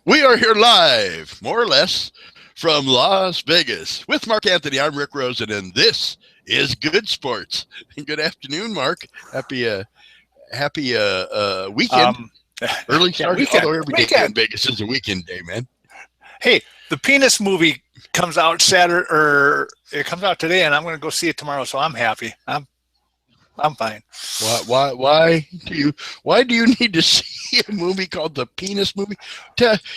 We are here live, more or less, from Las Vegas with Mark Anthony. I'm Rick Rosen, and this is Good Sports. Good afternoon, Mark. Happy weekend. Um, Early yeah, start, weekend, although every day in weekend. Vegas is a weekend day, man. Hey, the Penis movie comes out Saturday, or it comes out today, and I'm going to go see it tomorrow. So I'm happy. I'm fine. Why do you need to see a movie called the Penis Movie?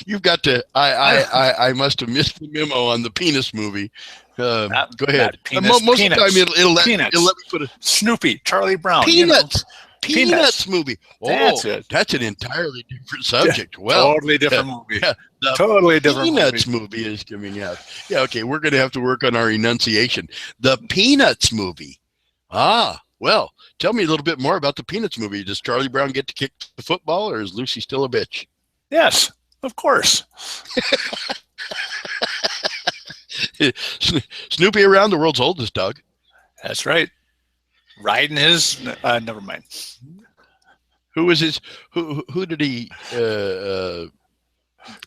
You've got to. I, I must have missed the memo on the Penis Movie. Go not ahead. penis, Most of the time, peanuts, it'll let peanuts. me put a Snoopy, Charlie Brown. Peanuts. Peanuts. Peanuts movie. Oh, That's it. that's an entirely different subject. Well, Totally different movie. the Totally different movie. Peanuts movie is coming out. Yeah, okay, we're going to have to work on our enunciation. The Peanuts movie. Well, tell me a little bit more about the Peanuts movie. Does Charlie Brown get to kick the football, or is Lucy still a bitch? Yes, of course. Snoopy around, the world's oldest dog. That's right. Riding his. Never mind. Who was his? Who did he Come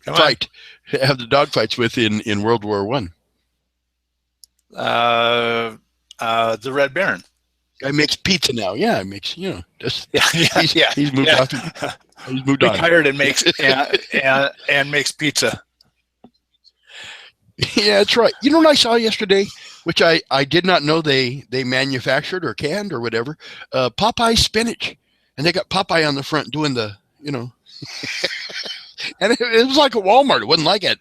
fight? Have the dog fights with in World War One? on. The Red Baron. Guy makes pizza now. Yeah, makes just he's moved off. He's moved on. Retired and makes and makes pizza. Yeah, that's right. You know what I saw yesterday, which I did not know they manufactured or canned or whatever. Popeye spinach, and they got Popeye on the front doing the and it was like a Walmart. It wasn't like at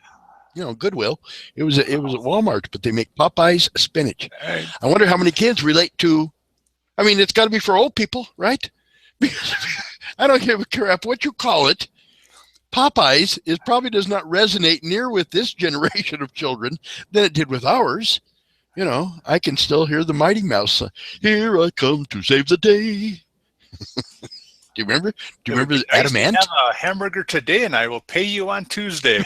Goodwill. It was at Walmart, but they make Popeye's spinach. I wonder how many kids relate to. I mean, it's got to be for old people, right? Because I don't give a crap what you call it. Popeyes probably does not resonate near with this generation of children than it did with ours. I can still hear the Mighty Mouse. Here I come to save the day. Do you remember? Do you remember Adam Ant? Have a hamburger today, and I will pay you on Tuesday.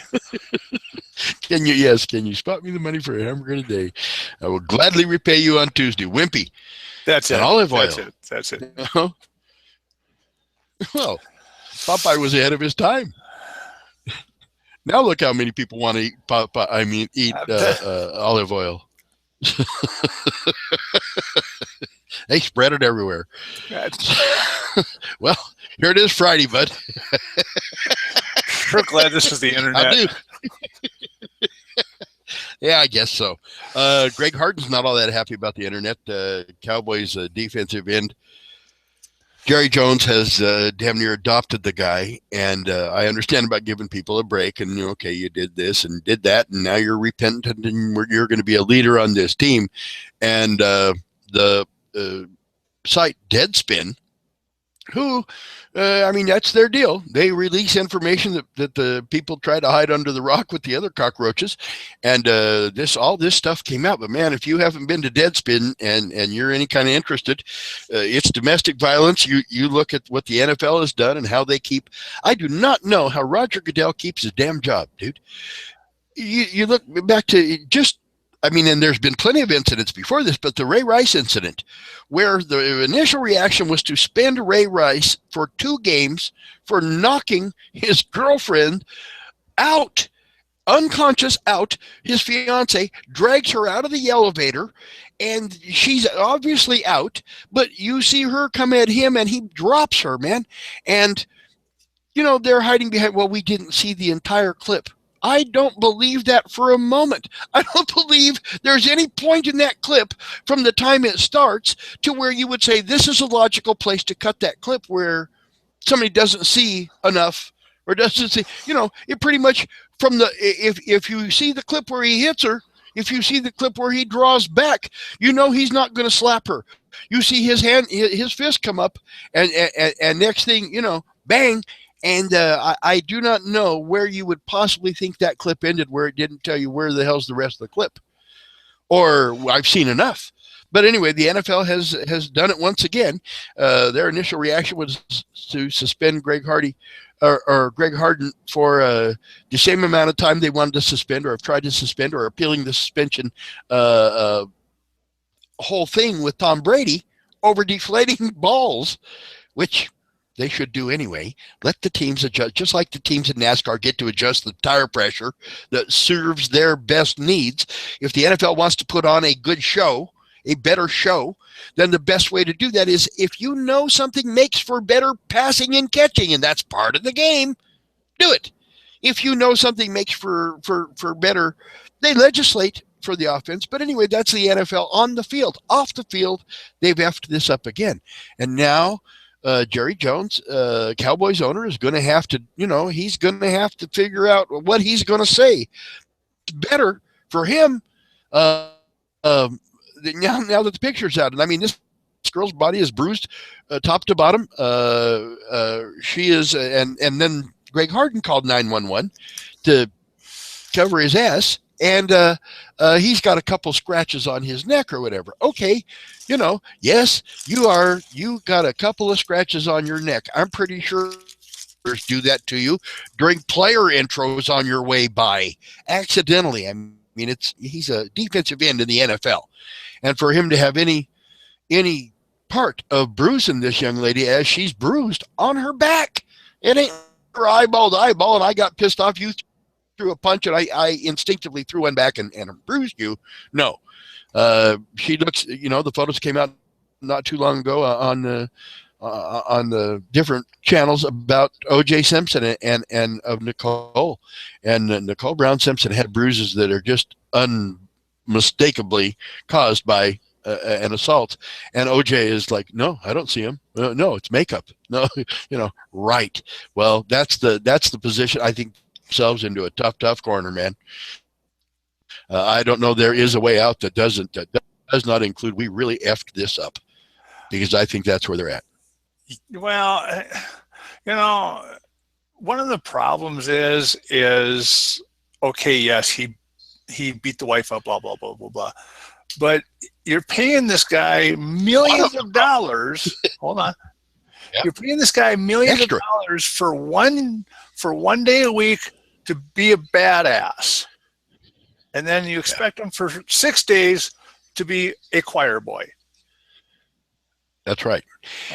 Can you spot me the money for a hamburger today? I will gladly repay you on Tuesday. Wimpy. That's and it. Olive oil. That's it. Well, Popeye was ahead of his time. Now look how many people want to eat olive oil. They spread it everywhere. Well, here it is Friday, bud. Sure glad this is the internet. I do. Yeah, I guess so. Greg Harden's not all that happy about the internet. Cowboys defensive end Jerry Jones has damn near adopted the guy, and I understand about giving people a break. And okay, you did this and did that, and now you're repentant, and you're going to be a leader on this team. And the site Deadspin, who, that's their deal. They release information that the people try to hide under the rock with the other cockroaches, and all this stuff came out. But man, if you haven't been to Deadspin and you're any kind of interested, it's domestic violence. You look at what the NFL has done and how they keep. I do not know how Roger Goodell keeps his damn job, dude. You look back to and there's been plenty of incidents before this, but the Ray Rice incident, where the initial reaction was to suspend Ray Rice for 2 games for knocking his girlfriend out, unconscious out. His fiance drags her out of the elevator, and she's obviously out, but you see her come at him, and he drops her, man. And, they're hiding behind, well, we didn't see the entire clip. I don't believe that for a moment. I don't believe there's any point in that clip from the time it starts to where you would say this is a logical place to cut that clip where somebody doesn't see enough or doesn't see, it pretty much from if you see the clip where he hits her, if you see the clip where he draws back, he's not going to slap her. You see his fist come up and next thing, bang. And I do not know where you would possibly think that clip ended where it didn't tell you where the hell's the rest of the clip. Or I've seen enough. But anyway, the NFL has done it once again. Their initial reaction was to suspend Greg Hardy or Greg Harden for the same amount of time they wanted to suspend or have tried to suspend or appealing the suspension whole thing with Tom Brady over deflating balls, which they should do anyway. Let the teams adjust, just like the teams in NASCAR get to adjust the tire pressure that serves their best needs. If the NFL wants to put on a good show, a better show, then the best way to do that is if you know something makes for better passing and catching, and that's part of the game, do it. If you know something makes for better, they legislate for the offense. But anyway, that's the NFL. On the field. Off the field, they've effed this up again. And now Jerry Jones, Cowboys owner, is going to have to, he's going to have to figure out what he's going to say. It's better for him now that the picture's out. And I mean, this girl's body is bruised top to bottom. She is, and then Greg Harden called 911 to cover his ass. And he's got a couple scratches on his neck or whatever. Okay, yes, you got a couple of scratches on your neck. I'm pretty sure do that to you during player intros on your way by accidentally. I mean, he's a defensive end in the NFL, and for him to have any part of bruising this young lady as she's bruised on her back, it ain't her eyeball to eyeball, and I got pissed off. You threw a punch and I instinctively threw one back and bruised you. No, she looks, the photos came out not too long ago on the different channels about O.J. Simpson and of Nicole, and Nicole Brown Simpson had bruises that are just unmistakably caused by an assault, and OJ is like, no, I don't see him. No, it's makeup. No, right. Well, that's the position. I think themselves into a tough corner, man. I don't know. There is a way out that does not include we really effed this up, because I think that's where they're at. Well, one of the problems is okay, yes, he beat the wife up, blah blah blah blah blah, but you're paying this guy millions of dollars. Hold on. Yep. You're paying this guy millions of dollars for one day a week to be a badass. And then you expect him for 6 days to be a choir boy. That's right.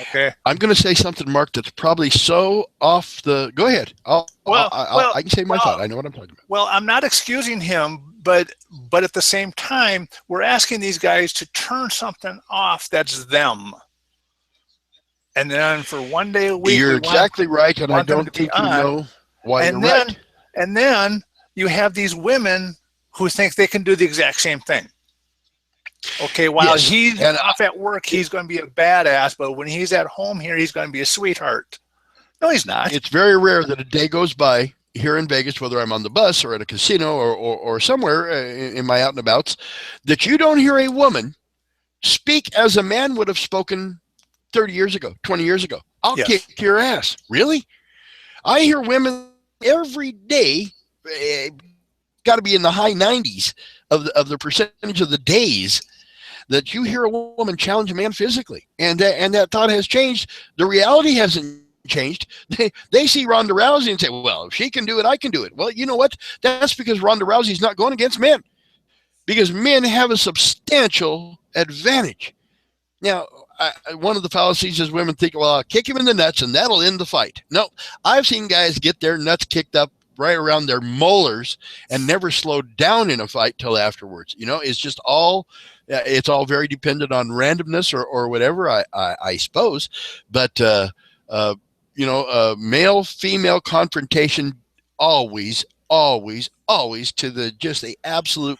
Okay. I'm going to say something, Mark, that's probably so off the... Go ahead. I can say my thought. I know what I'm talking about. Well, I'm not excusing him, but at the same time, we're asking these guys to turn something off that's them. And then for 1 day a week... You're exactly right, and I don't think you know why you're right. And then you have these women who think they can do the exact same thing. Okay, while he's off at work, he's going to be a badass, but when he's at home here, he's going to be a sweetheart. No, he's not. It's very rare that a day goes by here in Vegas, whether I'm on the bus or at a casino or somewhere in my out and abouts, that you don't hear a woman speak as a man would have spoken 30 years ago, 20 years ago. I'll kick your ass. Really? I hear women every day, got to be in the high 90s of the percentage of the days that you hear a woman challenge a man physically, and that thought has changed. The reality hasn't changed. They see Ronda Rousey and say, well, if she can do it, I can do it. Well, you know what? That's because Ronda Rousey's not going against men, because men have a substantial advantage. Now, one of the fallacies is women think, well, I'll kick him in the nuts and that'll end the fight. No, I've seen guys get their nuts kicked up right around their molars and never slowed down in a fight till afterwards. It's just it's all very dependent on randomness or whatever, I suppose. But, male female confrontation always to the absolute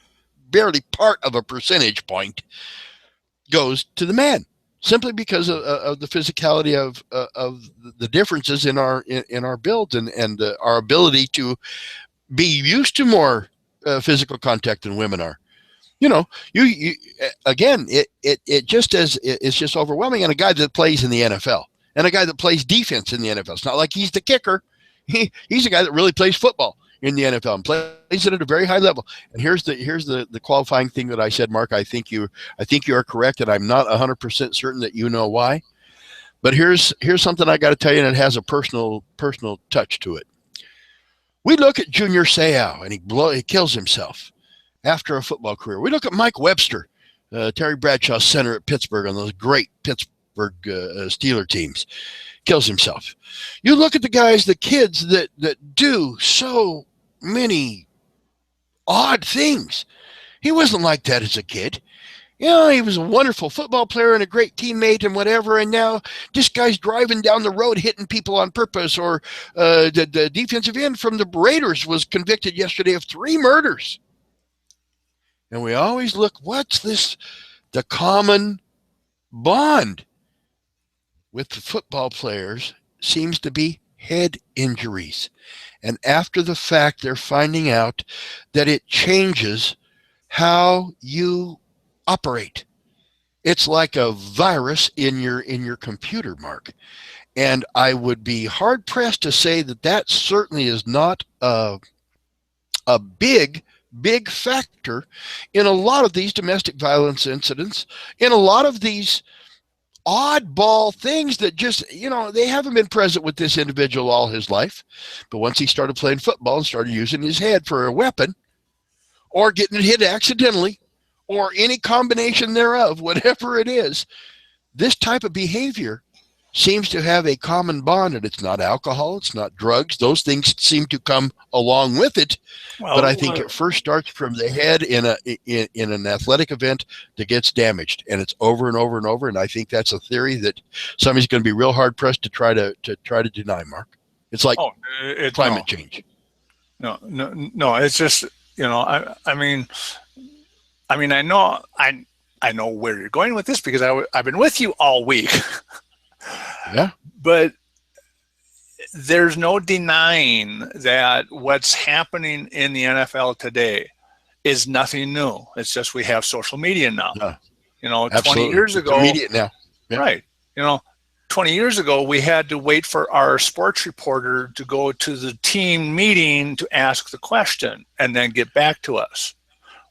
barely part of a percentage point goes to the man, simply because of the physicality of the differences in our builds and our ability to be used to more physical contact than women are. You again, it's just overwhelming. And a guy that plays in the NFL and a guy that plays defense in the NFL, it's not like he's the kicker. He's a guy that really plays football in the NFL and plays it at a very high level. And here's the qualifying thing that I said, Mark. I think you are correct, and I'm not 100% certain that you know why. But here's something I got to tell you, and it has a personal touch to it. We look at Junior Seau, and he kills himself after a football career. We look at Mike Webster, Terry Bradshaw's center at Pittsburgh on those great Pittsburgh Steeler teams. kills himself. You look at the guys, the kids that do so many odd things. He wasn't like that as a kid. You know, he was a wonderful football player and a great teammate and whatever, and now this guy's driving down the road hitting people on purpose. Or the defensive end from the Raiders was convicted yesterday of 3 murders. And we always look, what's this, the common bond with the football players seems to be head injuries. And after the fact, they're finding out that it changes how you operate. It's like a virus in your computer, Mark. And I would be hard pressed to say that certainly is not a big factor in a lot of these domestic violence incidents, in a lot of these oddball things that just, they haven't been present with this individual all his life. But once he started playing football and started using his head for a weapon, or getting hit accidentally, or any combination thereof, whatever it is, this type of behavior seems to have a common bond. And it's not alcohol, it's not drugs. Those things seem to come along with it. Well, but I think it first starts from the head in an athletic event that gets damaged, and it's over and over and over. And I think that's a theory that somebody's going to be real hard pressed to try to deny, Mark. It's like climate change. No. It's just, I mean, I know where you're going with this because I've been with you all week. Yeah. But there's no denying that what's happening in the NFL today is nothing new. It's just we have social media now. 20 years ago. It's immediate now. Yeah. Right. 20 years ago, we had to wait for our sports reporter to go to the team meeting to ask the question and then get back to us.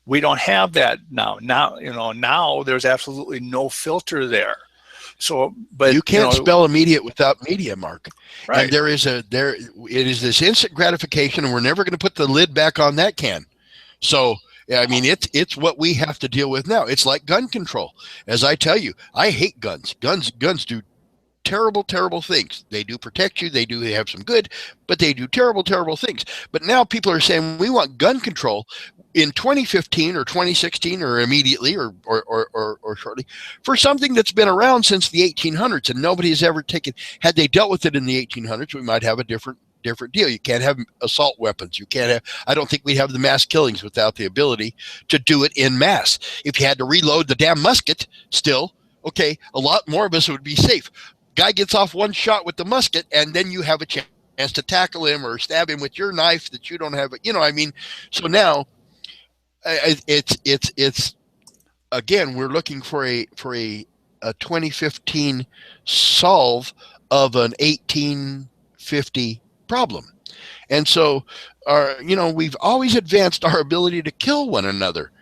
We don't have that now. Now there's absolutely no filter there. So, but you can't spell immediate without media, Mark. Right. And it is this instant gratification, and we're never going to put the lid back on that can. So, I mean, it's what we have to deal with now. It's like gun control. As I tell you, I hate guns. Guns do terrible, terrible things. They do protect you. They do have some good, but they do terrible, terrible things. But now people are saying we want gun control in 2015 or 2016 or immediately or shortly for something that's been around since the 1800s, and nobody has ever had they dealt with it in the 1800s, we might have a different deal. You can't have assault weapons. You can't have, I don't think we'd have the mass killings without the ability to do it in mass. If you had to reload the damn musket still, okay, a lot more of us would be safe. Guy gets off one shot with the musket, and then you have a chance to tackle him or stab him with your knife that you don't have. So now it's again, we're looking for a 2015 solve of an 1850 problem. And so we've always advanced our ability to kill one another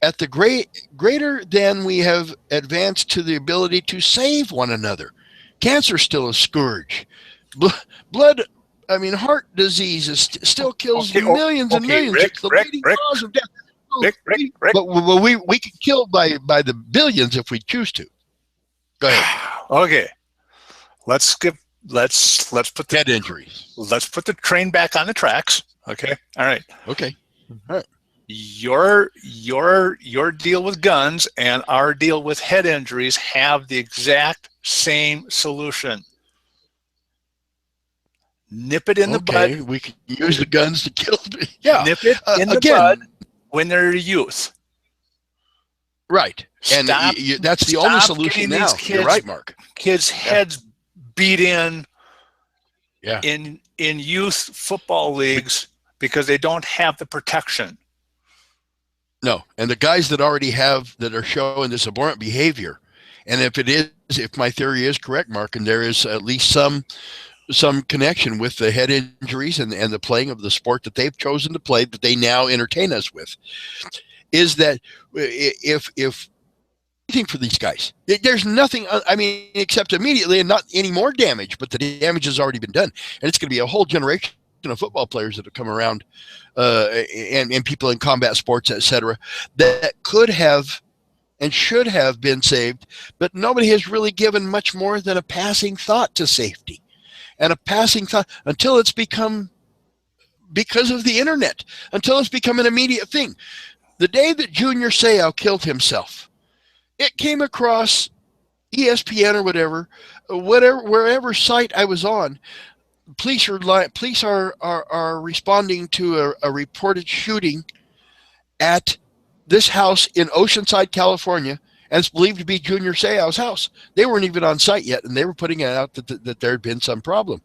at the greater than we have advanced to the ability to save one another. Cancer is still a scourge. Heart disease still kills millions and millions. Rick, it's the leading cause of death. Rick. But we can kill by the billions if we choose to. Go ahead. Okay. Let's put the head injuries. Let's put the train back on the tracks. Okay. All right. Okay. All right. Your deal with guns and our deal with head injuries have the exact same solution. Nip it in the bud. We can use the guns to kill. Yeah. Nip it in the bud when they're youth. Right. And that's the only solution now. You're right, Mark. Kids' heads beat in yeah. in youth football leagues because they don't have the protection. No. And the guys that already have, that are showing this abhorrent behavior, and if my theory is correct, Mark, and there is at least some connection with the head injuries and the playing of the sport that they've chosen to play, that they now entertain us with, is that if anything for these guys, there's nothing, except immediately and not any more damage, but the damage has already been done. And it's going to be a whole generation of football players that have come around and people in combat sports, etc., that could have and should have been saved, but nobody has really given much more than a passing thought to safety. And a passing thought until it's become, because of the internet, until it's become an immediate thing. The day that Junior Seau killed himself, it came across ESPN or whatever, wherever site I was on. Police are responding to a reported shooting at this house in Oceanside, California, and it's believed to be Junior Seau's house. They weren't even on site yet, and they were putting it out that there had been some problem.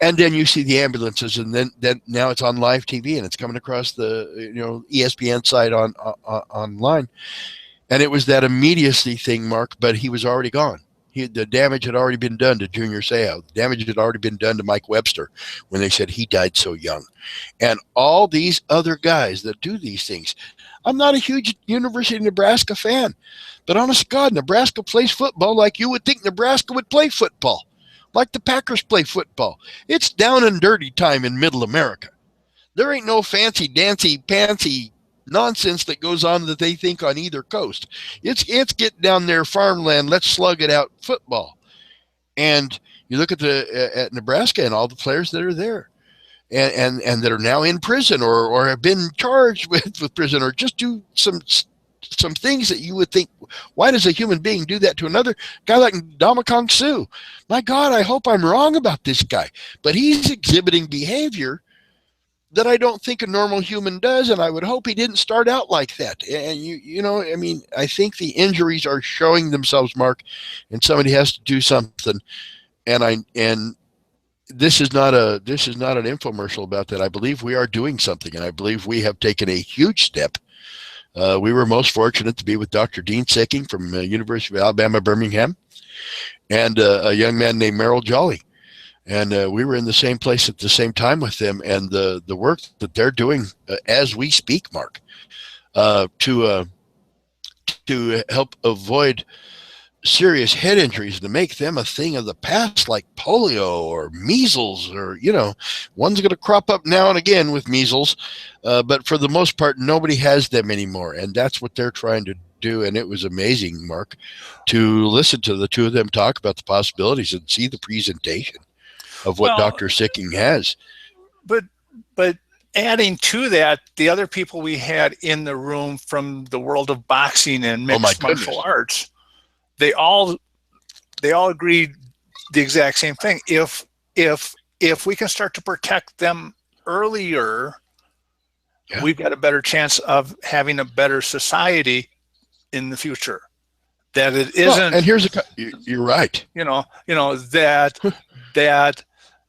And then you see the ambulances, and then now it's on live TV, and it's coming across the ESPN site online. And it was that immediacy thing, Mark, but he was already gone. The damage had already been done to Junior Seau. The damage had already been done to Mike Webster when they said he died so young. And all these other guys that do these things. I'm not a huge University of Nebraska fan, but honest to God, Nebraska plays football like you would think Nebraska would play football, like the Packers play football. It's down and dirty time in middle America. There ain't no fancy, dancy, pantsy nonsense that goes on that they think on either coast. It's get down there farmland, let's slug it out football. And you look at Nebraska and all the players that are there and that are now in prison or have been charged with prison or just do some things that you would think, why does a human being do that to another guy like Damakong Seau? My God, I hope I'm wrong about this guy, but he's exhibiting behavior that I don't think a normal human does, and I would hope he didn't start out like that. And I think the injuries are showing themselves, Mark, and somebody has to do something. And this is not an infomercial about that. I believe we are doing something, and I believe we have taken a huge step. We were most fortunate to be with Dr. Dean Sicking from University of Alabama, Birmingham, and a young man named Merrill Jolly. And we were in the same place at the same time with them, and the work that they're doing as we speak, Mark, to help avoid serious head injuries, to make them a thing of the past, like polio or measles, or one's going to crop up now and again with measles, but for the most part, nobody has them anymore, and that's what they're trying to do. And it was amazing, Mark, to listen to the two of them talk about the possibilities and see the presentation of what Dr. Sicking has. But adding to that, the other people we had in the room from the world of boxing and mixed martial arts, they all agreed the exact same thing. If we can start to protect them earlier, we've got a better chance of having a better society in the future. That it isn't. And here's you're right.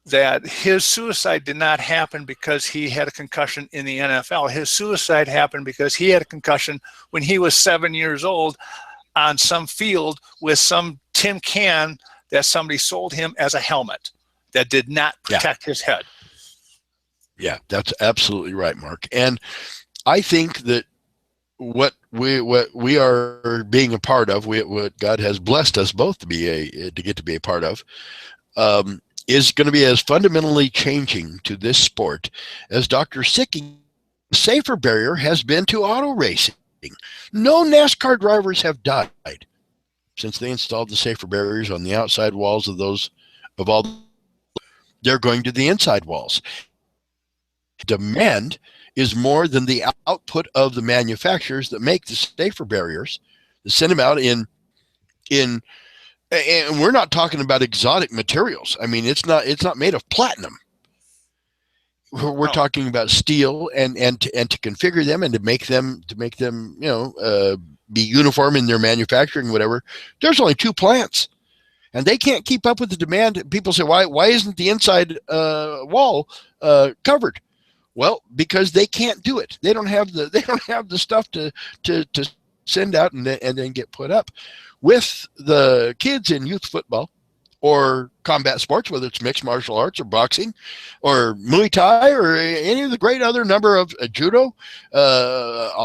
That his suicide did not happen because he had a concussion in the NFL. His suicide happened because he had a concussion when he was 7 years old on some field with some tin can that somebody sold him as a helmet that did not protect his head. Yeah, that's absolutely right, Mark. And I think that what we are being a part of, what God has blessed us both to get to be a part of, is going to be as fundamentally changing to this sport as Dr. Sicking safer barrier has been to auto racing. No NASCAR drivers have died since they installed the safer barriers on the outside walls of all. They're going to the inside walls. Demand is more than the output of the manufacturers that make the safer barriers, that send them out in and we're not talking about exotic materials. I mean, it's not made of platinum. We're talking about steel and to configure them and to make them be uniform in their manufacturing, whatever. There's only 2 plants, and they can't keep up with the demand. People say, why isn't the inside wall covered? Well, because they can't do it. They don't have the stuff to send out and then get put up. With the kids in youth football or combat sports, whether it's mixed martial arts or boxing or Muay Thai or any of the great other number of judo,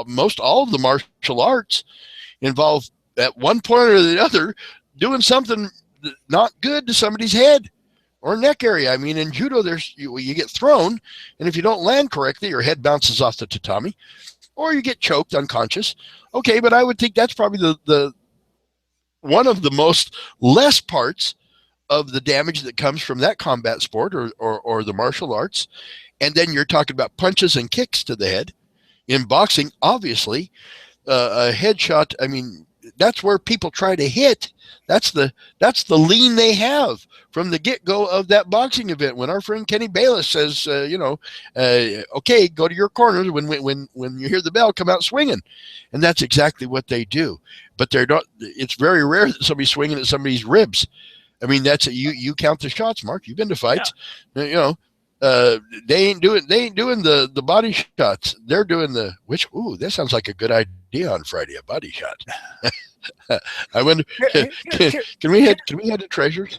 most all of the martial arts involve at one point or the other doing something not good to somebody's head or neck area. I mean, in judo, you get thrown, and if you don't land correctly, your head bounces off the tatami, or you get choked unconscious. Okay, but I would think that's probably the one of the most less parts of the damage that comes from that combat sport or the martial arts. And then you're talking about punches and kicks to the head. In boxing, obviously, a headshot. I mean, that's where people try to hit. That's the lean they have from the get go of that boxing event. When our friend Kenny Bayless says, okay, go to your corners. When you hear the bell, come out swinging, and that's exactly what they do. But they're not. It's very rare that somebody's swinging at somebody's ribs. I mean, that's you count the shots, Mark. You've been to fights, they ain't doing the body shots. They're doing the which. Ooh, that sounds like a good idea on Friday. A body shot. I wonder. Can we head to Treasures?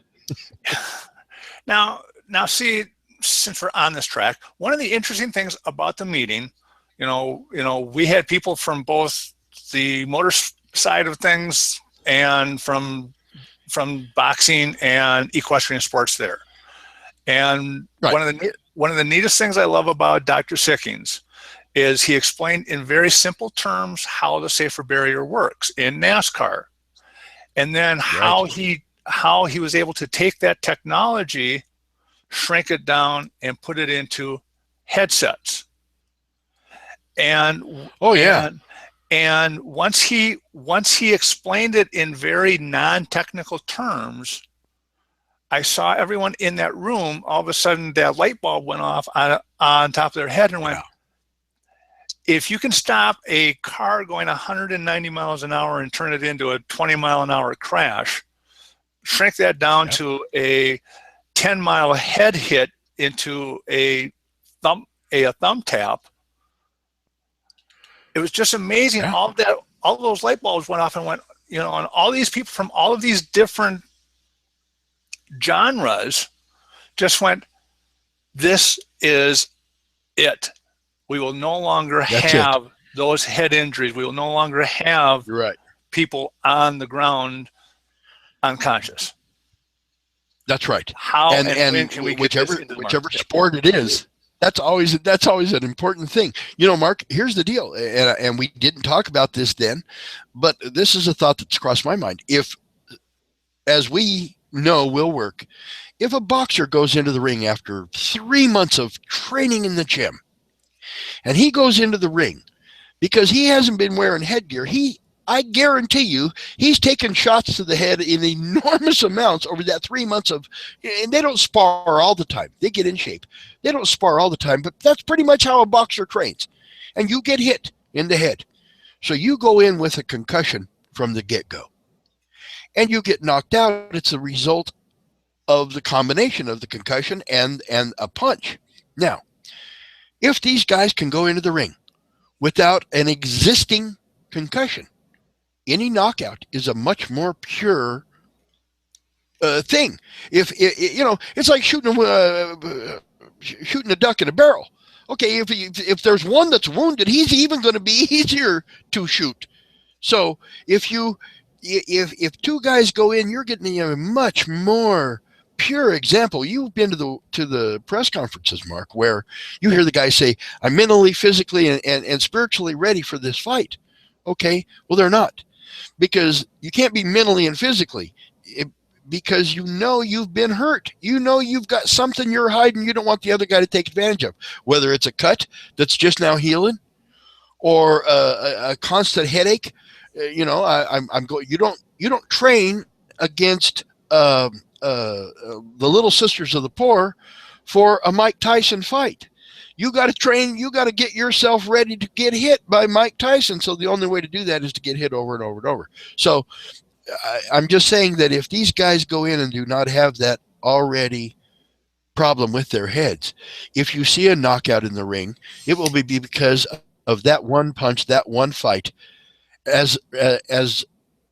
Now, see, since we're on this track, one of the interesting things about the meeting, we had people from both the motor side of things and from boxing and equestrian sports there. And right. one of the neatest things I love about Dr. Sickings is he explained in very simple terms how the safer barrier works in NASCAR, and then how he was able to take that technology, shrink it down, and put it into headsets. And and once he explained it in very non-technical terms, I saw everyone in that room, all of a sudden that light bulb went off on top of their head and went, if you can stop a car going 190 miles an hour and turn it into a 20-mile-an-hour crash, shrink that down to a 10-mile head hit into a thumb tap. It was just amazing. All those light bulbs went off and went, and all these people from all of these different genres just went, this is it. We will no longer have those head injuries. We will no longer have people on the ground unconscious. That's right. How and when can we whichever sport it is, that's always an important thing. Mark, here's the deal, and we didn't talk about this then, but this is a thought that's crossed my mind. If, as we know will work, if a boxer goes into the ring after 3 months of training in the gym, and he goes into the ring because he hasn't been wearing headgear, I guarantee you, he's taken shots to the head in enormous amounts over that 3 months of, and they don't spar all the time. They get in shape. They don't spar all the time, but that's pretty much how a boxer trains. And you get hit in the head. So you go in with a concussion from the get-go. And you get knocked out. It's a result of the combination of the concussion and a punch. Now, if these guys can go into the ring without an existing concussion, any knockout is a much more pure thing. If it's like shooting a duck in a barrel. Okay, if there's one that's wounded, he's even going to be easier to shoot. So if two guys go in, you're getting a much more pure example. You've been to the press conferences, Mark, where you hear the guy say, "I'm mentally, physically, and spiritually ready for this fight." Okay, well they're not, because you can't be mentally and physically, because you've been hurt. You've got something you're hiding. You don't want the other guy to take advantage of, whether it's a cut that's just now healing, or a constant headache. I'm going. You don't train against the Little Sisters of the Poor for a Mike Tyson fight. You got to train. You got to get yourself ready to get hit by Mike Tyson. So the only way to do that is to get hit over and over and over. So I'm just saying that if these guys go in and do not have that already problem with their heads, if you see a knockout in the ring, it will be because of that one punch, that one fight, as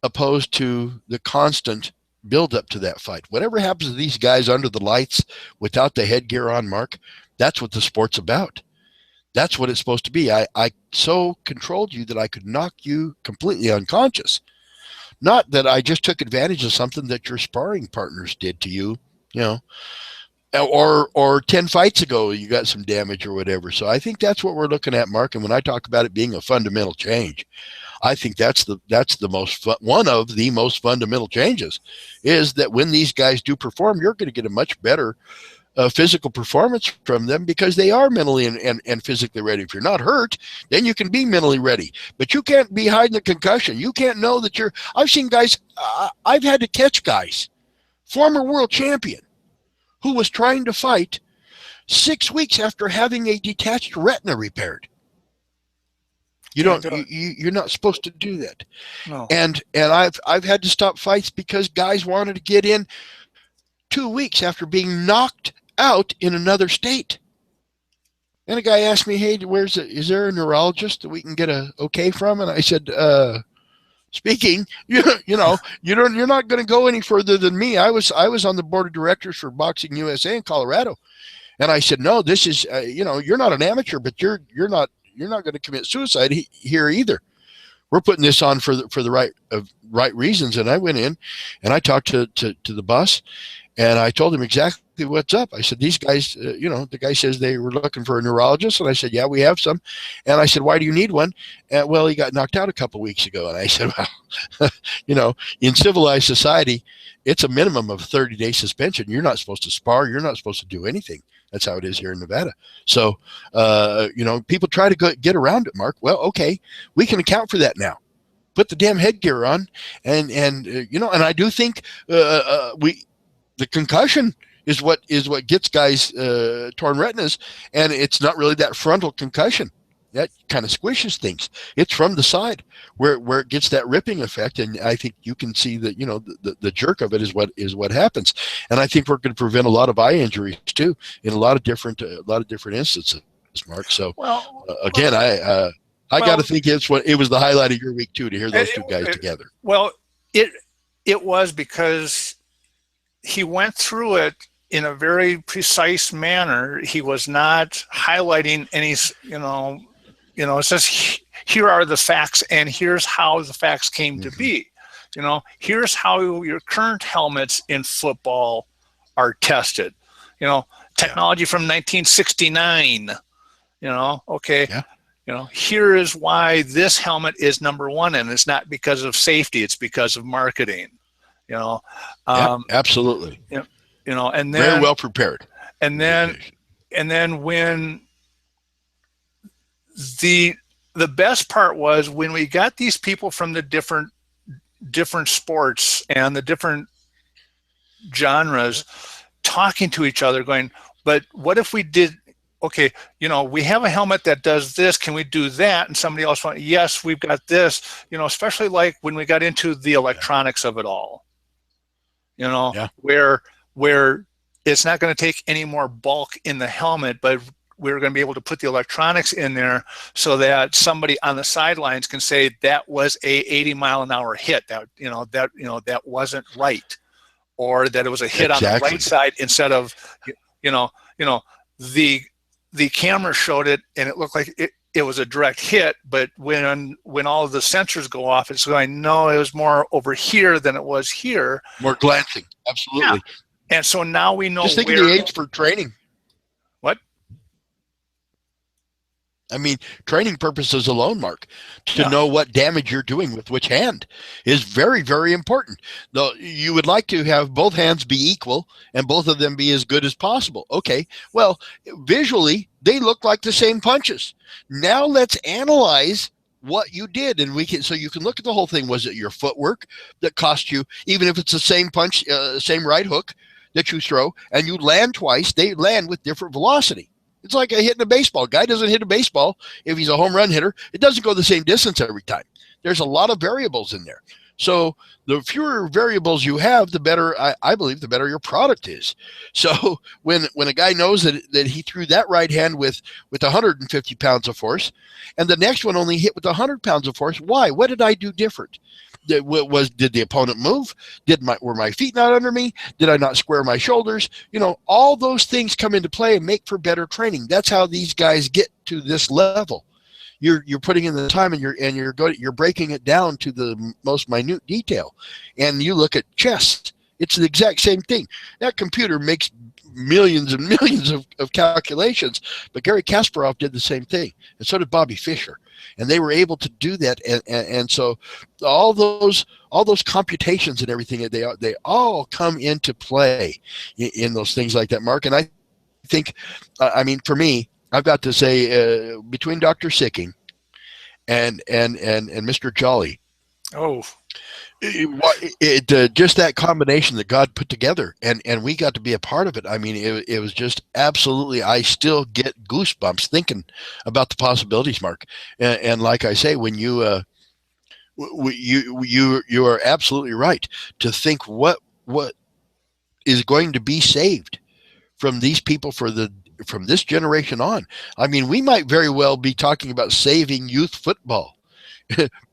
opposed to the constant build up to that fight. Whatever happens to these guys under the lights without the headgear on, Mark, that's what the sport's about. That's what it's supposed to be. I so controlled you that I could knock you completely unconscious. Not that I just took advantage of something that your sparring partners did to you, or 10 fights ago you got some damage or whatever. So I think that's what we're looking at, Mark. And when I talk about it being a fundamental change, I think that's the one of the most fundamental changes, is that when these guys do perform, you're going to get a much better physical performance from them, because they are mentally and physically ready. If you're not hurt, then you can be mentally ready, but you can't be hiding the concussion. You can't know that I've seen guys, I've had to catch guys, former world champion, who was trying to fight 6 weeks after having a detached retina repaired. You're not supposed to do that. No. And I've had to stop fights because guys wanted to get in 2 weeks after being knocked out in another state. And a guy asked me, "Hey, is there a neurologist that we can get a okay from?" And I said, speaking, you're not going to go any further than me. I was on the board of directors for Boxing USA in Colorado, and I said, "No, this is you're not an amateur, but you're not going to commit suicide here either. We're putting this on for the right reasons." And I went in and I talked to the boss, and I told him exactly what's up. I said, "These guys, the guy says they were looking for a neurologist." And I said, "Yeah, we have some." And I said, "Why do you need one?" And, "Well, he got knocked out a couple of weeks ago." And I said, "Well, in civilized society, it's a minimum of 30-day suspension. You're not supposed to spar. You're not supposed to do anything. That's how it is here in Nevada." So, people try to get around it, Mark. Well, okay, we can account for that now. Put the damn headgear on, and I do think the concussion is what gets guys torn retinas, and it's not really that frontal concussion that kind of squishes things. It's from the side where it gets that ripping effect, and I think you can see that the jerk of it is what happens. And I think we're going to prevent a lot of eye injuries too in a lot of different instances, Mark. So again, I got to think it was the highlight of your week too, to hear those two guys together. Well, it was, because he went through it in a very precise manner. He was not highlighting any, it says, here are the facts and here's how the facts came to be. Here's how your current helmets in football are tested. Technology from 1969, okay. Yeah. Here is why this helmet is number one, and it's not because of safety, it's because of marketing. Absolutely. And then very well prepared. And then when the best part was when we got these people from the different sports and the different genres talking to each other, going, but what if we did? Okay, we have a helmet that does this. Can we do that? And somebody else went, yes, we've got this. Especially like when we got into the electronics of it all. Where it's not going to take any more bulk in the helmet, but we're going to be able to put the electronics in there so that somebody on the sidelines can say that was a 80-mile-an-hour hit. That wasn't right, or that it was a hit on the right side instead of, the camera showed it and it looked like it was a direct hit, but when all of the sensors go off, it's going, no, it was more over here than it was here. More glancing, absolutely. Yeah. And so now we know. Just think of the aids for training. What? I mean, training purposes alone, Mark, to know what damage you're doing with which hand is very, very important. Though you would like to have both hands be equal and both of them be as good as possible. Okay, well, visually, they look like the same punches. Now let's analyze what you did, and so you can look at the whole thing. Was it your footwork that cost you, even if it's the same punch, same right hook that you throw, and you land twice, they land with different velocity. It's like hitting a baseball. A guy doesn't hit a baseball if he's a home run hitter. It doesn't go the same distance every time. There's a lot of variables in there. So the fewer variables you have, the better, I believe, the better your product is. So when a guy knows that he threw that right hand with 150 pounds of force, and the next one only hit with 100 pounds of force, why? What did I do different? Did the opponent move? Were my feet not under me? Did I not square my shoulders? All those things come into play and make for better training. That's how these guys get to this level. You're putting in the time, and you're breaking it down to the most minute detail. And you look at chess; it's the exact same thing. That computer makes millions and millions of calculations. But Gary Kasparov did the same thing, and so did Bobby Fischer, and they were able to do that. And so all those computations and everything, they all come into play in those things like that, Mark. And I think, I mean, for me, I've got to say, between Dr. Sicking and Mr. Jolly, Oh, just that combination that God put together, and we got to be a part of it. I mean, it was just absolutely. I still get goosebumps thinking about the possibilities, Mark. And like I say, when you are absolutely right to think what is going to be saved from these people from this generation on. I mean, we might very well be talking about saving youth football.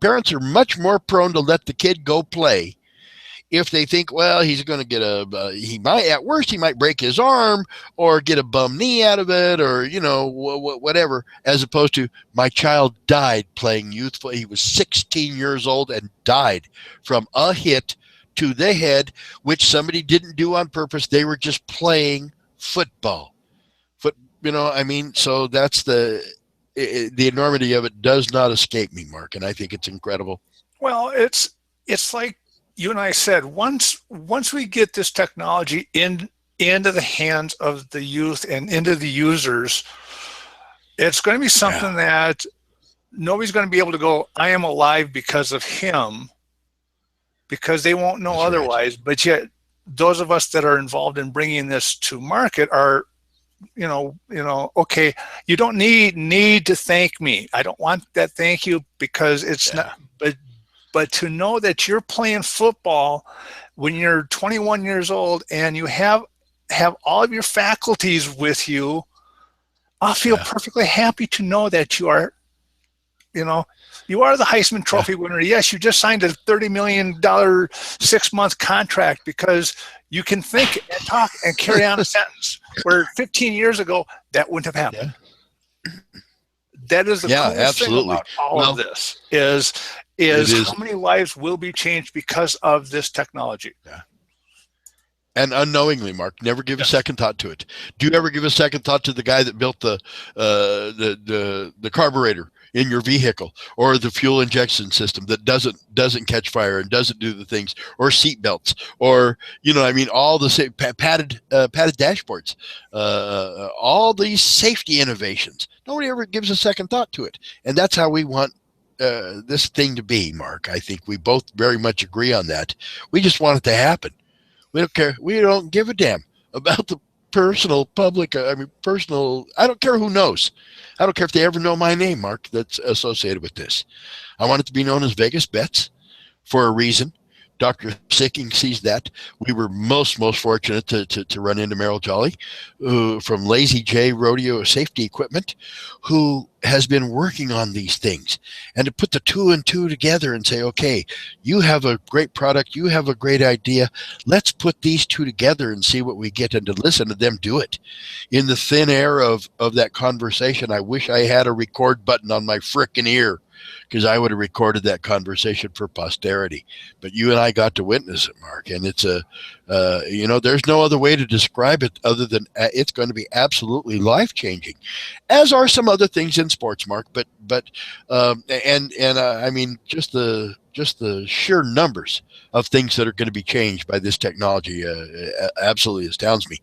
Parents are much more prone to let the kid go play if they think, well, he's going to get he might, at worst, he might break his arm or get a bum knee out of it, or, whatever, as opposed to, my child died playing youth football. He was 16 years old and died from a hit to the head, which somebody didn't do on purpose. They were just playing football. I mean, so that's the enormity of it does not escape me, Mark, and I think it's incredible. Well, it's like you and I said, once we get this technology into the hands of the youth and into the users, it's going to be something that nobody's going to be able to go, I am alive because of him, because they won't know That's otherwise. Right. But yet, those of us that are involved in bringing this to market are, okay, you don't need to thank me. I don't want that thank you, because it's not, but to know that you're playing football when you're 21 years old and you have all of your faculties with you, I'll feel perfectly happy to know that you are, you are the Heisman Trophy winner. Yes, you just signed a $30 million 6-month contract because you can think and talk and carry on a sentence, where 15 years ago, that wouldn't have happened. Yeah. That is the coolest thing about all of this is how many lives will be changed because of this technology. Yeah. And unknowingly, Mark, never give a second thought to it. Do you ever give a second thought to the guy that built the carburetor in your vehicle, or the fuel injection system that doesn't catch fire and doesn't do the things, or seat belts, or all the same padded dashboards, all these safety innovations? Nobody ever gives a second thought to it, and that's how we want this thing to be, Mark. I think we both very much agree on that. We just want it to happen. We don't care. We don't give a damn about the personal, public. Personal. I don't care who knows. I don't care if they ever know my name, Mark, that's associated with this. I want it to be known as Vegas Bets for a reason. Dr. Sicking sees that. We were most fortunate to run into Merrill Jolly from Lazy J Rodeo Safety Equipment, who has been working on these things, and to put the two and two together and say, okay, you have a great product, you have a great idea, let's put these two together and see what we get, and to listen to them do it. In the thin air of that conversation, I wish I had a record button on my frickin' ear, because I would have recorded that conversation for posterity. But you and I got to witness it, Mark, and it's there's no other way to describe it other than it's going to be absolutely life-changing, as are some other things in sports, Mark. But I mean, just the sheer numbers of things that are going to be changed by this technology absolutely astounds me.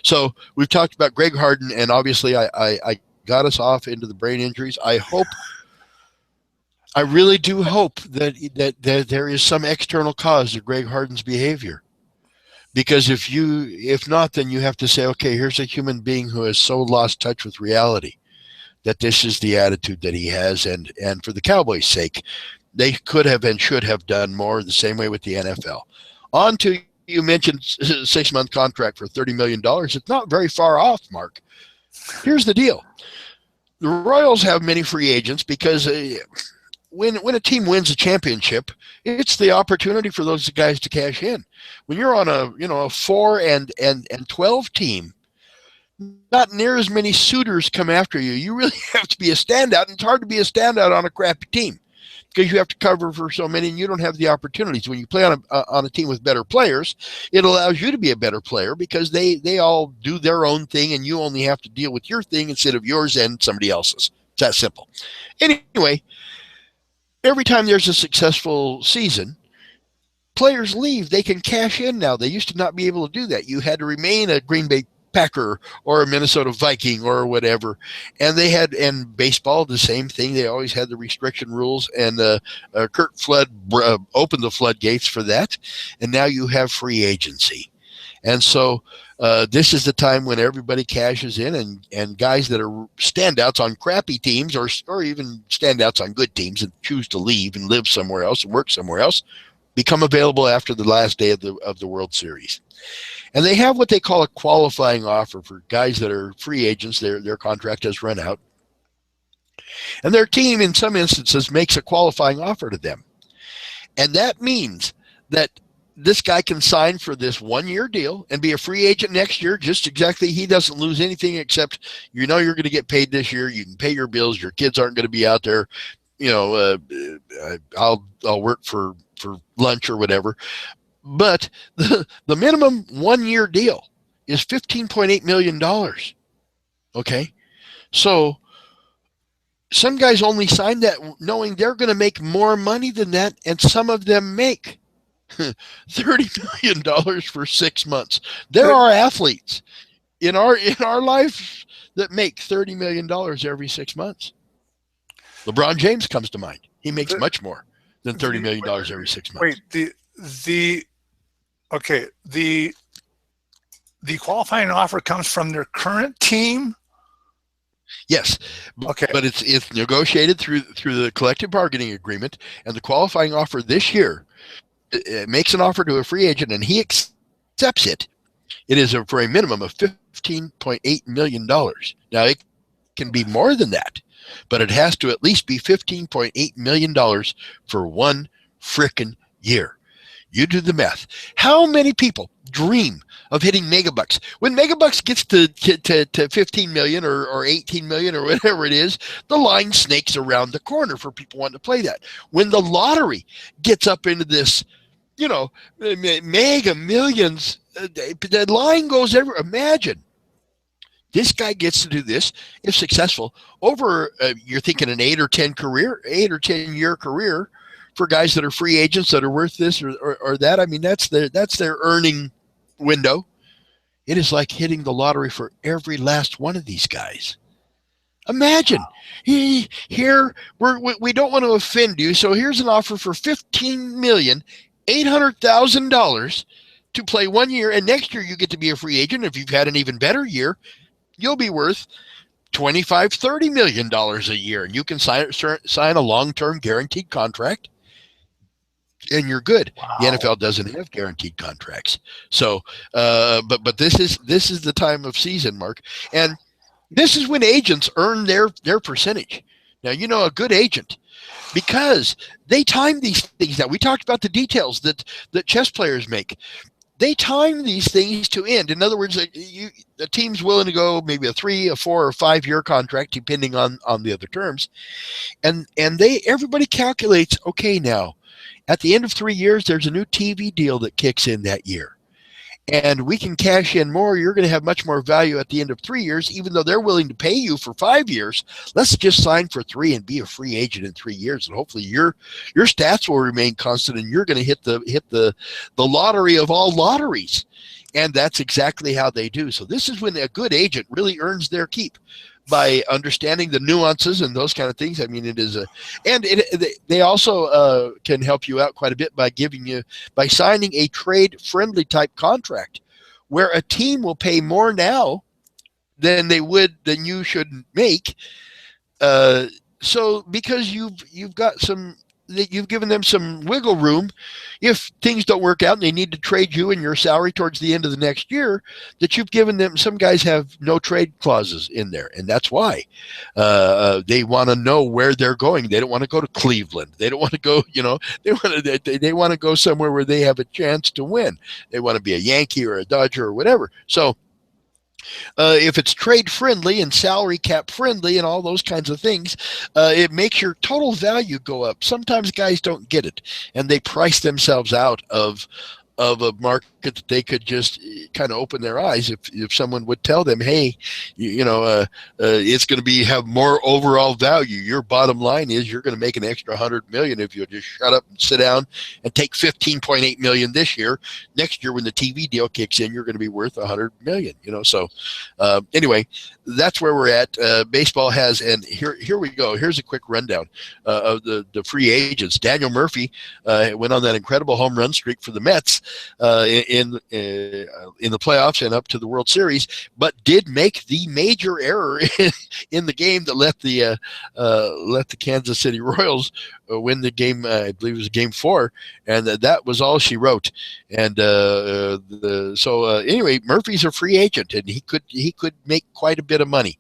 So we've talked about Greg Harden, and obviously I got us off into the brain injuries. I really do hope that there is some external cause to Greg Harden's behavior, because if not, then you have to say, okay, here's a human being who has so lost touch with reality that this is the attitude that he has, and for the Cowboys' sake, they could have and should have done more, the same way with the NFL. On to, you mentioned 6-month contract for $30 million. It's not very far off, Mark. Here's the deal. The Royals have many free agents because when a team wins a championship, it's the opportunity for those guys to cash in. When you're on a 4 and 12 team, not near as many suitors come after you. You really have to be a standout, and it's hard to be a standout on a crappy team. because you have to cover for so many, and you don't have the opportunities. When you play on a team with better players, it allows you to be a better player because they all do their own thing, and you only have to deal with your thing instead of yours and somebody else's. It's that simple. Anyway, every time there's a successful season, players leave. They can cash in now. They used to not be able to do that. You had to remain a Green Bay Packer or a Minnesota Viking or whatever. And baseball, the same thing. They always had the restriction rules, and Kurt Flood opened the floodgates for that. And now you have free agency. And so this is the time when everybody cashes in, and guys that are standouts on crappy teams or even standouts on good teams and choose to leave and live somewhere else and work somewhere else become available after the last day of the World Series. And they have what they call a qualifying offer for guys that are free agents. Their contract has run out. And their team, in some instances, makes a qualifying offer to them. And that means that this guy can sign for this 1-year deal and be a free agent next year. Just exactly, he doesn't lose anything except you're going to get paid this year. You can pay your bills. Your kids aren't going to be out there. I'll work for lunch or whatever. But the minimum 1-year deal is $15.8 million. Okay. So some guys only sign that knowing they're going to make more money than that. And some of them make $30 million for 6 months. There are athletes in our life that make $30 million every 6 months. LeBron James comes to mind. He makes much more than $30 million every 6 months. Wait, the qualifying offer comes from their current team? Yes. Okay. But it's negotiated through the collective bargaining agreement, and the qualifying offer this year, it makes an offer to a free agent and he accepts it. It is for a minimum of $15.8 million. Now, it can be more than that, but it has to at least be $15.8 million for 1 frickin' year. You do the math. How many people dream of hitting megabucks? When megabucks gets to 15 million or 18 million or whatever it is, the line snakes around the corner for people wanting to play that. When the lottery gets up into this, mega millions, the line goes everywhere. Imagine this guy gets to do this, if successful, over, you're thinking an 8 or 10 year career for guys that are free agents that are worth this or that. I mean, that's their earning window. It is like hitting the lottery for every last one of these guys. Imagine here we don't want to offend you, so here's an offer for $15,800,000 to play 1 year, and next year you get to be a free agent. If you've had an even better year, you'll be worth $25-30 million a year, and you can sign a long-term guaranteed contract, and you're good. Wow. The NFL doesn't have guaranteed contracts, so but this is the time of season, Mark, and this is when agents earn their percentage. Now, a good agent, because they time these things. Now, we talked about the details that chess players make. They time these things to end. In other words, the team's willing to go maybe a 3, a 4, or 5 year contract, depending on the other terms. And everybody calculates, okay, now at the end of 3 years, there's a new TV deal that kicks in that year. And we can cash in more. You're going to have much more value at the end of 3 years, even though they're willing to pay you for 5 years. Let's just sign for 3 and be a free agent in 3 years, and hopefully your stats will remain constant, and you're going to hit the lottery of all lotteries. And that's exactly how they do. So this is when a good agent really earns their keep, by understanding the nuances and those kind of things. I mean, they also can help you out quite a bit by signing a trade-friendly type contract, where a team will pay more now than you should make. So because you've given them some wiggle room, if things don't work out and they need to trade you and your salary towards the end of the next year, that you've given them. Some guys have no trade clauses in there, and that's why they want to know where they're going. They don't want to go to Cleveland. They don't want to go, they want to go somewhere where they have a chance to win. They want to be a Yankee or a Dodger or whatever. So If it's trade friendly and salary cap friendly and all those kinds of things, it makes your total value go up. Sometimes guys don't get it, and they price themselves out of a market that they could just kind of open their eyes if someone would tell them, hey, it's going to be have more overall value. Your bottom line is you're going to make an extra 100 million if you just shut up and sit down and take 15.8 million this year. Next year, when the TV deal kicks in, you're going to be worth 100 million. So anyway, that's where we're at. Baseball has, and here we go. Here's a quick rundown of the free agents. Daniel Murphy went on that incredible home run streak for the Mets in the playoffs and up to the World Series, but did make the major error in the game that let the Kansas City Royals win the game. I believe it was Game 4, and that was all she wrote. And anyway, Murphy's a free agent, and he could make quite a bit of money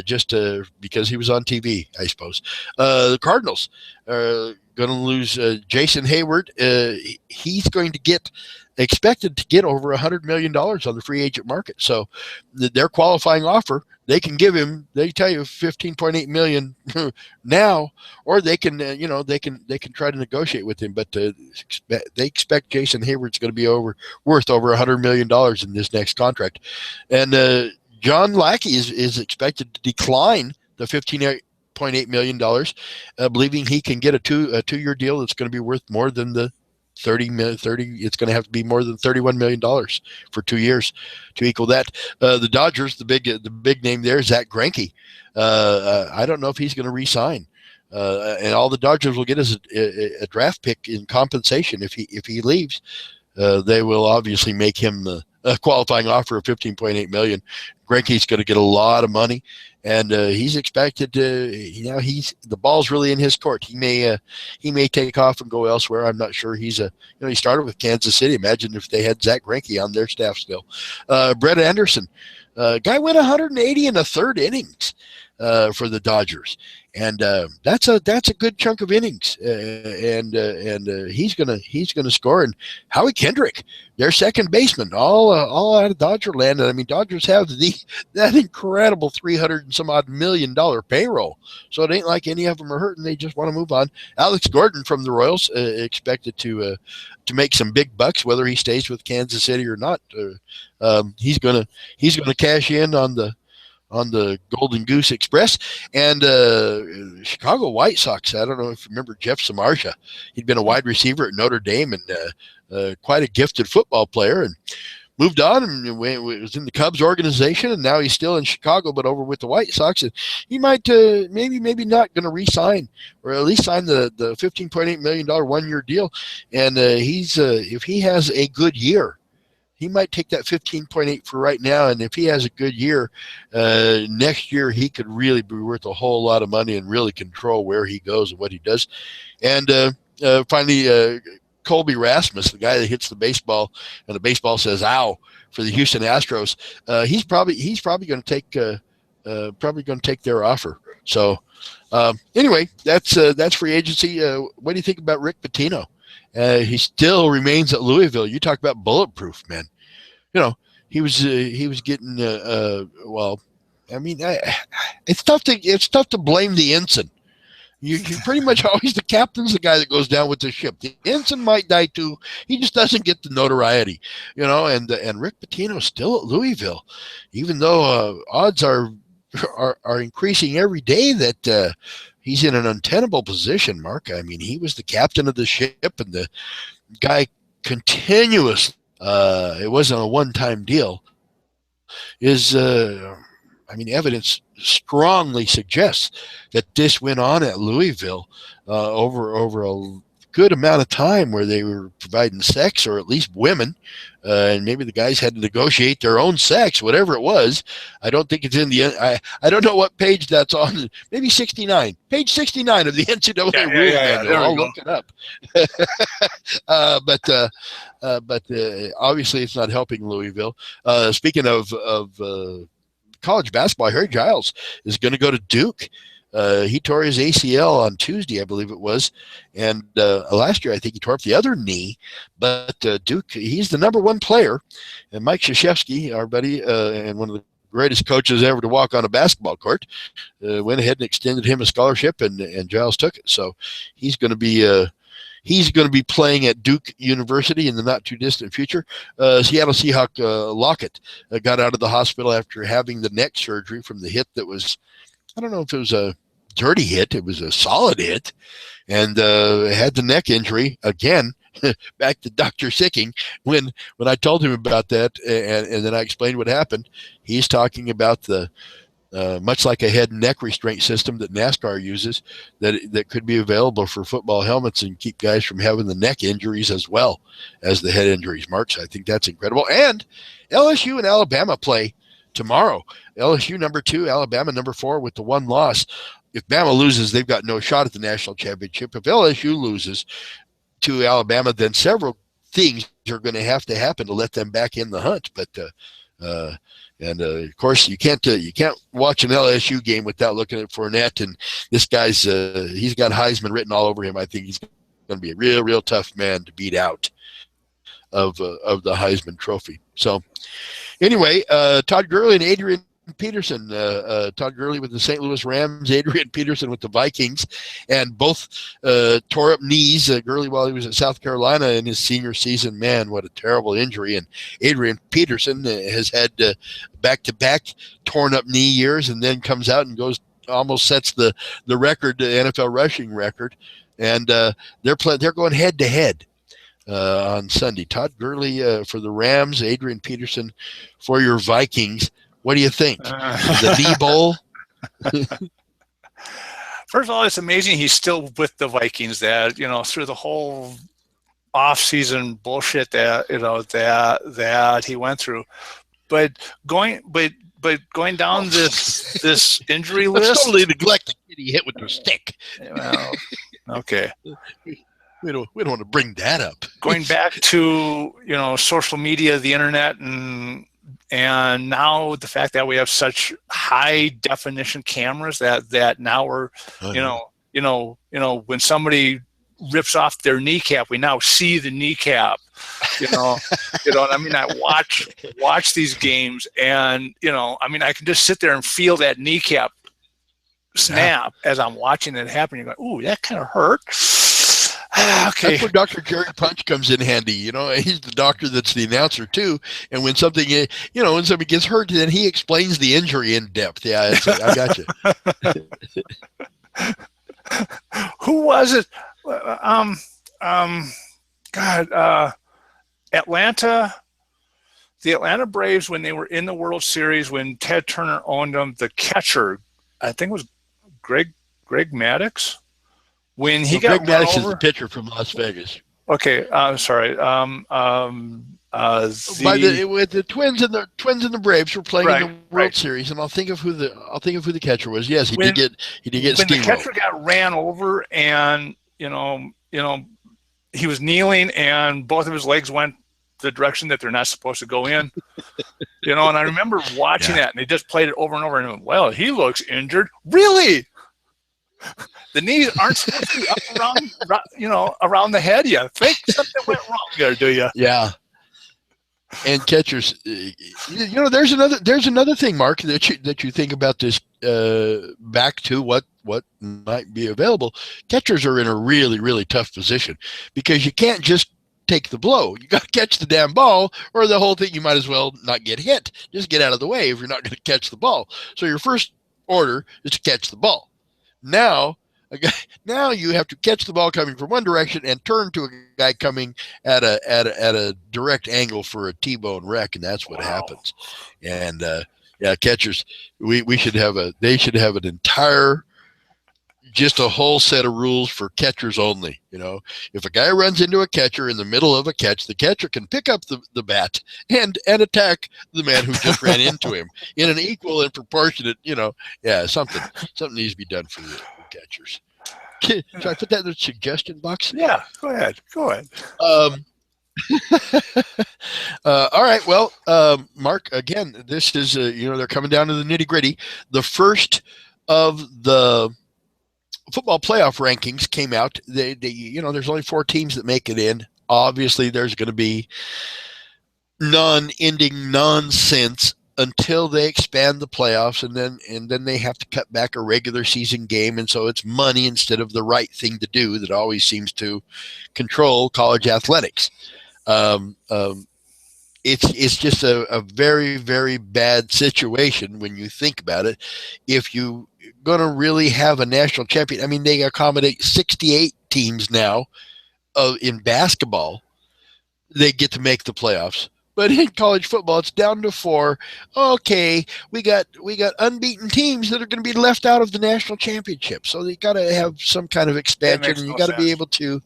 just because he was on TV, I suppose. The Cardinals are going to lose Jason Hayward. He's going to get expected to get over $100 million on the free agent market. So their qualifying offer, they can give him, they tell you 15.8 million now, or they can, they can try to negotiate with him, but they expect Jason Hayward's going to be worth over $100 million in this next contract. And John Lackey is expected to decline the $15.8 million, believing he can get a two-year deal that's going to be worth more than the 30. It's going to have to be more than $31 million for 2 years to equal that. The Dodgers, the big name there, Zach Greinke. I don't know if he's going to re-sign. And all the Dodgers will get is a draft pick in compensation if he leaves. They will obviously make him a qualifying offer of $15.8 million. Greinke's going to get a lot of money, and he's expected to. The ball's really in his court. He may take off and go elsewhere. I'm not sure. He started with Kansas City. Imagine if they had Zach Greinke on their staff still. Brett Anderson, guy went 180 in the third innings for the Dodgers, and that's a good chunk of innings, and he's gonna score. And Howie Kendrick, their second baseman, all out of Dodger land. And I mean, Dodgers have that incredible $300 and some odd million payroll, so it ain't like any of them are hurting. They just want to move on. Alex Gordon from the Royals, expected to make some big bucks, whether he stays with Kansas City or not. He's gonna cash in on the Golden Goose Express. And Chicago White Sox, I don't know if you remember Jeff Samardzija. He'd been a wide receiver at Notre Dame and quite a gifted football player, and moved on and was in the Cubs organization, and now he's still in Chicago but over with the White Sox. And he might maybe not going to re-sign, or at least sign the $15.8 million 1-year deal. And if he has a good year, he might take that 15.8 for right now, and if he has a good year, next year he could really be worth a whole lot of money and really control where he goes and what he does. And finally, Colby Rasmus, the guy that hits the baseball and the baseball says "ow" for the Houston Astros, he's probably going to take their offer. So anyway, that's free agency. What do you think about Rick Pitino? He still remains at Louisville. You talk about bulletproof, man. He was getting well. I mean, it's tough to blame the ensign. You're pretty much always the captain's the guy that goes down with the ship. The ensign might die too. He just doesn't get the notoriety, And Rick Pitino's still at Louisville, even though odds are increasing every day that he's in an untenable position, Mark. I mean, he was the captain of the ship, and the guy continuously, it wasn't a one-time deal, evidence strongly suggests that this went on at Louisville over a good amount of time, where they were providing sex, or at least women, and maybe the guys had to negotiate their own sex, whatever it was. I don't think it's in the. I don't know what page that's on. Maybe 69, page 69 of the NCAA rules manual. I'll look it up. But obviously, it's not helping Louisville. Speaking of college basketball, Harry Giles is going to go to Duke. He tore his ACL on Tuesday, I believe it was, and last year I think he tore up the other knee. But Duke, he's the #1 player, and Mike Krzyzewski, our buddy, and one of the greatest coaches ever to walk on a basketball court, went ahead and extended him a scholarship, and Giles took it. So he's going to be playing at Duke University in the not too distant future. Seattle Seahawk Lockett got out of the hospital after having the neck surgery from the hit that was, I don't know if it was a dirty hit, it was a solid hit, and had the neck injury again. Back to Dr. Sicking. When I told him about that, and then I explained what happened, he's talking about the much like a head and neck restraint system that NASCAR uses, that could be available for football helmets and keep guys from having the neck injuries as well as the head injuries. Mark, I think that's incredible. And LSU and Alabama play tomorrow. LSU #2, Alabama #4 with the one loss. If Bama loses, they've got no shot at the national championship. If LSU loses to Alabama, then several things are going to happen to let them back in the hunt. But of course, you can't watch an LSU game without looking at Fournette. And this guy's he's got Heisman written all over him. I think he's going to be a real tough man to beat out of the Heisman Trophy. So anyway, Todd Gurley and Adrian Peterson, Todd Gurley with the St. Louis Rams, Adrian Peterson with the Vikings, and both tore up knees. Gurley while he was at South Carolina in his senior season. Man, what a terrible injury. And Adrian Peterson has had back-to-back torn up knee years, and then comes out and goes almost sets the record, the NFL rushing record. And they're going head-to-head on Sunday. Todd Gurley for the Rams, Adrian Peterson for your Vikings. What do you think? The knee bowl? First of all, it's amazing he's still with the Vikings. That through the whole off-season bullshit that that he went through, but going down this injury list. Let's totally neglect the kid he hit with their stick. Well, okay. We don't want to bring that up. Going back to social media, the internet, and now the fact that we have such high definition cameras that now we're when somebody rips off their kneecap, we now see the kneecap. I mean, I watch these games, and I mean, I can just sit there and feel that kneecap snap as I'm watching it happen. You're going, ooh, that kind of hurt. Okay. That's where Dr. Jerry Punch comes in handy. He's the doctor that's the announcer too. And when something, when somebody gets hurt, then he explains the injury in depth. Yeah, I got you. Who was it? Atlanta. The Atlanta Braves, when they were in the World Series, when Ted Turner owned them, the catcher, I think it was Greg Maddux. When he got Greg Maddux is the pitcher from Las Vegas. Okay, sorry. With the Twins and the Braves were playing in the World Series, and I'll think of who the catcher was. Yes, he did get steamrolled. When the catcher got ran over, and he was kneeling, and both of his legs went the direction that they're not supposed to go in. And I remember watching that, and they just played it over and over, and went, well, he looks injured. Really? The knees aren't supposed to be up around the head. You think something went wrong there, do you? Yeah. And catchers, there's another thing, Mark, that you think about this. Back to what might be available. Catchers are in a really, really tough position because you can't just take the blow. You got to catch the damn ball, or the whole thing. You might as well not get hit. Just get out of the way if you're not going to catch the ball. So your first order is to catch the ball. Now you have to catch the ball coming from one direction and turn to a guy coming at a direct angle for a T-bone wreck, and that's what happens. And catchers, they should have an entire, just a whole set of rules for catchers only. If a guy runs into a catcher in the middle of a catch, the catcher can pick up the bat and attack the man who just ran into him in an equal and proportionate, something needs to be done for the catchers. Should I put that in the suggestion box? Yeah, go ahead. All right. Well, Mark, again, this is, they're coming down to the nitty gritty. The first of the football playoff rankings came out, there's only 4 teams that make it in. Obviously, there's going to be non-ending nonsense until they expand the playoffs, and then they have to cut back a regular season game, and so it's money instead of the right thing to do that always seems to control college athletics. It's just a very, very bad situation when you think about it. If you going to really have a national champion, I mean, they accommodate 68 teams now in basketball. They get to make the playoffs. But in college football, it's down to 4. Okay, we got unbeaten teams that are going to be left out of the national championship. So you got to have some kind of expansion, and you got to be able to,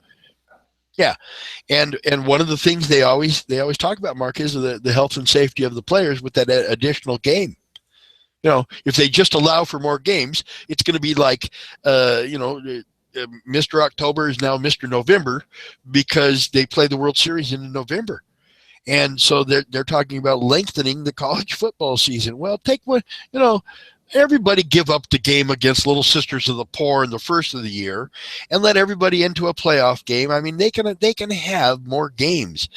yeah. And one of the things they always talk about, Mark, is the health and safety of the players with that additional game. If they just allow for more games, it's going to be like, Mr. October is now Mr. November because they play the World Series in November. And so they're talking about lengthening the college football season. Well, take one, everybody give up the game against Little Sisters of the Poor in the first of the year and let everybody into a playoff game. I mean, they can have more games.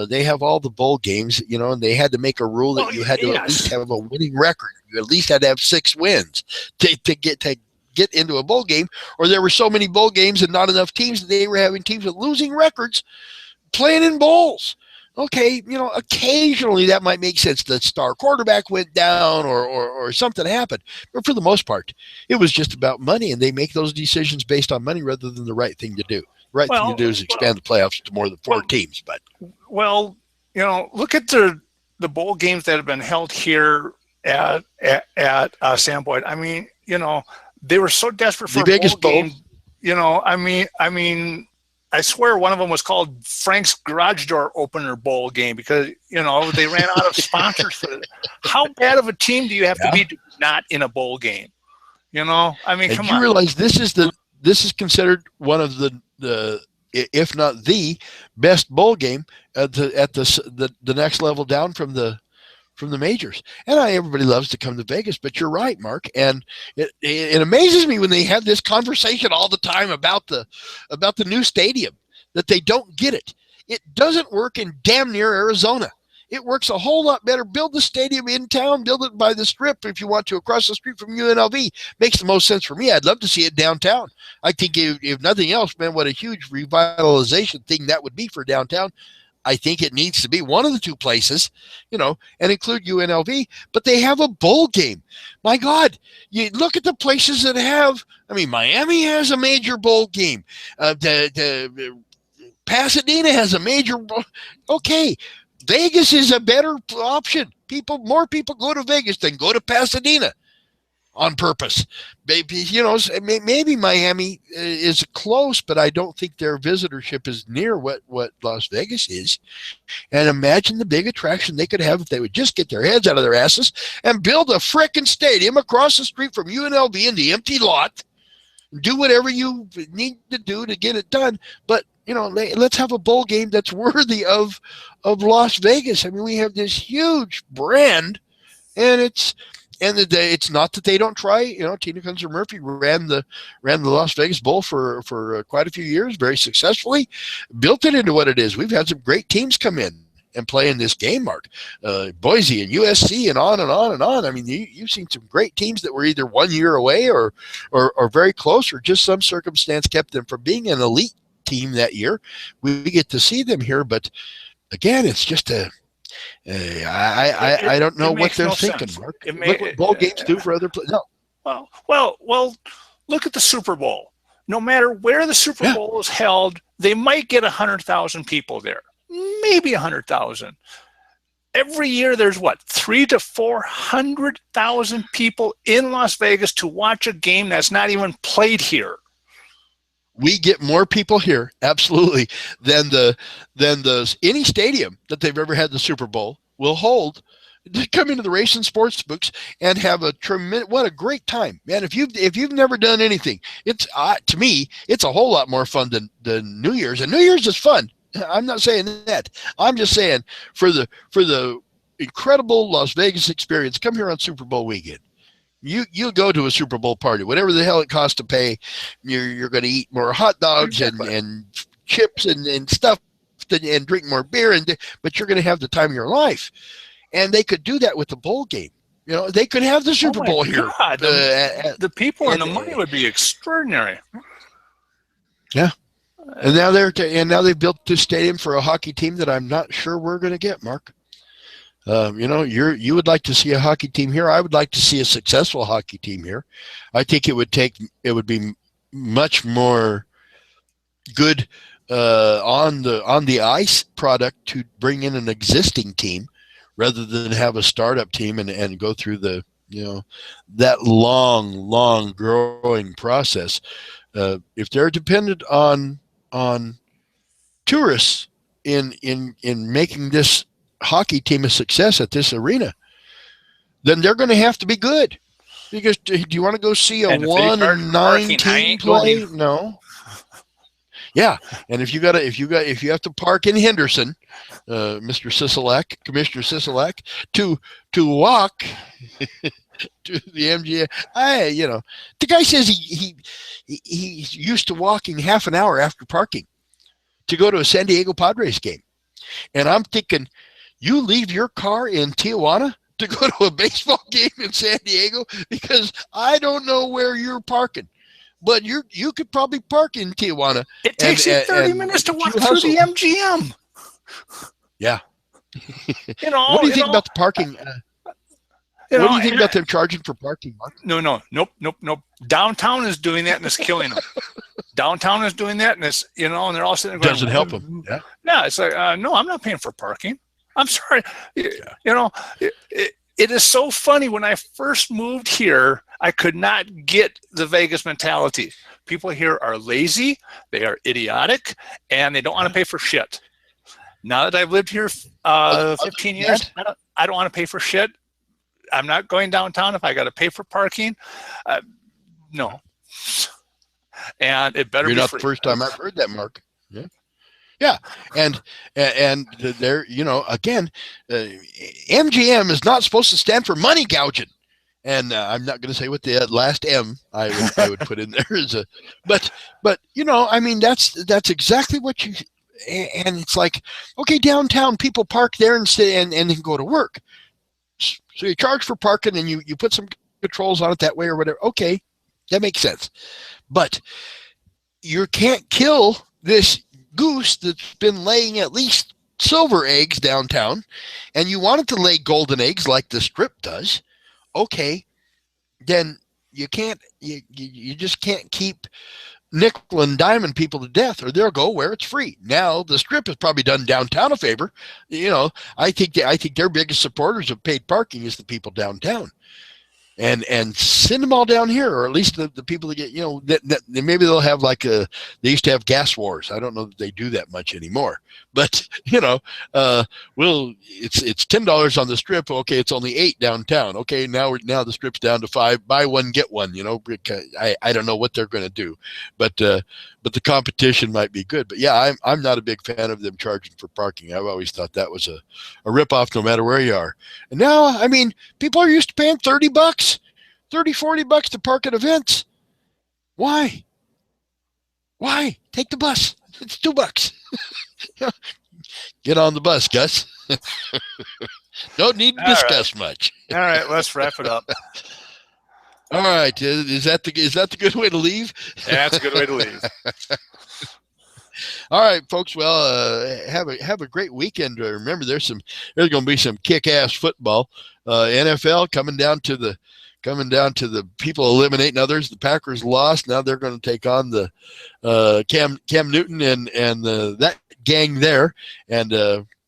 They have all the bowl games, and they had to make a rule that you had to at least have a winning record. You at least had to have 6 wins to get into a bowl game, or there were so many bowl games and not enough teams that they were having teams with losing records playing in bowls. Okay, occasionally that might make sense. The star quarterback went down or something happened. But for the most part, it was just about money, and they make those decisions based on money rather than the right thing to do. The right thing to do is expand the playoffs to more than 4 teams. But look at the bowl games that have been held here at Sam Boyd. I mean, they were so desperate for the biggest bowl game. I mean, I swear one of them was called Frank's Garage Door Opener Bowl game because, they ran out of sponsors for it. How bad of a team do you have to be to not in a bowl game? Come on. You realize this is considered one of the if not the best bowl game at the next level down from the majors. And everybody loves to come to Vegas, but you're right, Mark. And it amazes me when they have this conversation all the time about the new stadium, that they don't get it. It doesn't work in damn near Arizona. It works a whole lot better. Build the stadium in town, build it by the Strip if you want to, across the street from UNLV. Makes the most sense for me. I'd love to see it downtown. I think if nothing else, man, what a huge revitalization thing that would be for downtown. I think it needs to be one of the 2 places, and include UNLV, but they have a bowl game. My God, you look at the places that have, Miami has a major bowl game. The Pasadena has a major bowl. Okay, Vegas is a better option. More people go to Vegas than go to Pasadena on purpose. Maybe Miami is close, but I don't think their visitorship is near what Las Vegas is. And imagine the big attraction they could have if they would just get their heads out of their asses and build a frickin' stadium across the street from UNLV in the empty lot. Do whatever you need to do to get it done. But, let's have a bowl game that's worthy of Las Vegas. We have this huge brand, and it's not that they don't try. Tina Kunzer Murphy ran the Las Vegas Bowl for quite a few years, very successfully, built it into what it is. We've had some great teams come in and play in this game, Mark. Boise and USC and on and on and on. You've seen some great teams that were either 1 year away or very close, or just some circumstance kept them from being an elite team that year. We get to see them here, but again, it's just I don't know what they're thinking, Mark. Look what bowl games do for other players. No. Well, look at the Super Bowl. No matter where the Super Bowl is held, they might get 100,000 people there, maybe 100,000. Every year, there's 300,000 to 400,000 people in Las Vegas to watch a game that's not even played here. We get more people here, absolutely, than any stadium that they've ever had the Super Bowl will hold. To come into the racing sports books and have what a great time, man. If you've never done anything, it's to me, it's a whole lot more fun than New Year's. And New Year's is fun. I'm not saying that. I'm just saying for the incredible Las Vegas experience, come here on Super Bowl weekend. You go to a Super Bowl party, whatever the hell it costs to pay, you're going to eat more hot dogs and chips and stuff and drink more beer, but you're going to have the time of your life. And they could do that with the bowl game. They could have the Super Bowl here. The people and the money would be extraordinary. Yeah. And now they've built this stadium for a hockey team that I'm not sure we're going to get, Mark. You would like to see a hockey team here. I would like to see a successful hockey team here. I think it would be much more good on the ice product to bring in an existing team rather than have a startup team and go through that long growing process. If they're dependent on tourists in making this hockey team a success at this arena, then they're going to have to be good. Because do you want to go see a 1-9 team play? No. Yeah, and if you have to park in Henderson, Commissioner Sisolak, to walk to the MGM, the guy says he's used to walking half an hour after parking to go to a San Diego Padres game, and I'm thinking, you leave your car in Tijuana to go to a baseball game in San Diego? Because I don't know where you're parking. But you could probably park in Tijuana. It takes you 30 minutes to walk through the MGM. Yeah. What do you think about the parking? What do you think about them charging for parking, Mark? Nope. Downtown is doing that, and it's killing them. Downtown is doing that, and it's and they're all sitting there going, doesn't help them. Yeah. Yeah, it's like no, I'm not paying for parking. I'm sorry. It is so funny. When I first moved here, I could not get the Vegas mentality. People here are lazy, they are idiotic, and they don't want to pay for shit. Now that I've lived here 15 years, I don't want to pay for shit. I'm not going downtown if I got to pay for parking. No. And it better be free. You're not the first time I've heard that, Mark. Yeah. Yeah, and there, again, MGM is not supposed to stand for money gouging, and I'm not going to say what the last M I would put in there is but that's exactly what you, and it's like, okay, downtown people park there and then go to work, so you charge for parking and you put some controls on it that way or whatever. Okay, that makes sense, but you can't kill this goose that's been laying at least silver eggs downtown, and you want it to lay golden eggs like the Strip does. Okay, then you just can't keep nickel and diamond people to death, or they'll go where it's free. Now the Strip has probably done downtown a favor. I think their biggest supporters of paid parking is the people downtown. And send them all down here, or at least the people that get, that maybe they'll have they used to have gas wars. I don't know that they do that much anymore, but it's $10 on the Strip. Okay, it's only $8 downtown. Okay, now the Strip's down to $5. Buy one get one. I don't know what they're going to do, but the competition might be good. But yeah, I'm not a big fan of them charging for parking. I've always thought that was a ripoff, no matter where you are. And now, people are used to paying $30, $40 to park at events. Why? Take the bus. It's $2. Get on the bus, Gus. Don't need to discuss much. All right, let's wrap it up. All right, is that the good way to leave? Yeah, that's a good way to leave. All right, folks. Well, have a great weekend. Remember, there's going to be some kick-ass football. NFL coming down to the people eliminating others. The Packers lost. Now they're going to take on the Cam Newton and that gang there, and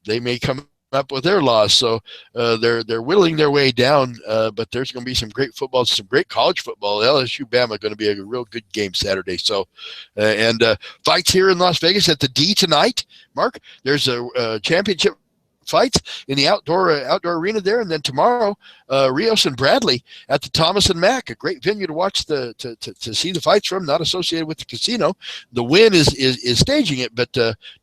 they may come up with their loss. So they're whittling their way down. But there's going to be some great football, some great college football. LSU Bama going to be a real good game Saturday. So and fights here in Las Vegas at the D tonight. Mark, there's a championship fights in the outdoor arena there, and then tomorrow, Rios and Bradley at the Thomas and Mack, a great venue to watch to see the fights from. Not associated with the casino. The Wynn is staging it, but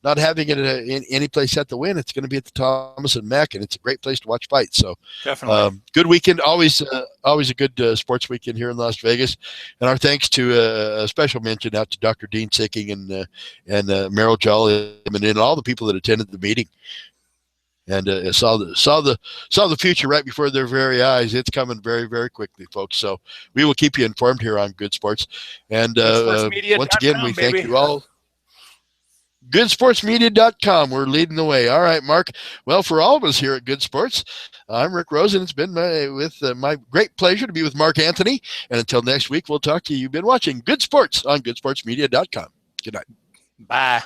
not having it in any place at the Wynn. It's going to be at the Thomas and Mack, and it's a great place to watch fights. So definitely good weekend. Always a good sports weekend here in Las Vegas. And our thanks to a special mention out to Dr. Dean Sicking and Merrill Jolly and all the people that attended the meeting and saw the future right before their very eyes. It's coming very, very quickly, folks. So we will keep you informed here on Good Sports. And once again, we thank you all. GoodSportsMedia.com. We're leading the way. All right, Mark. Well, for all of us here at Good Sports, I'm Rick Rosen. It's been my great pleasure to be with Mark Anthony. And until next week, we'll talk to you. You've been watching Good Sports on GoodSportsMedia.com. Good night. Bye.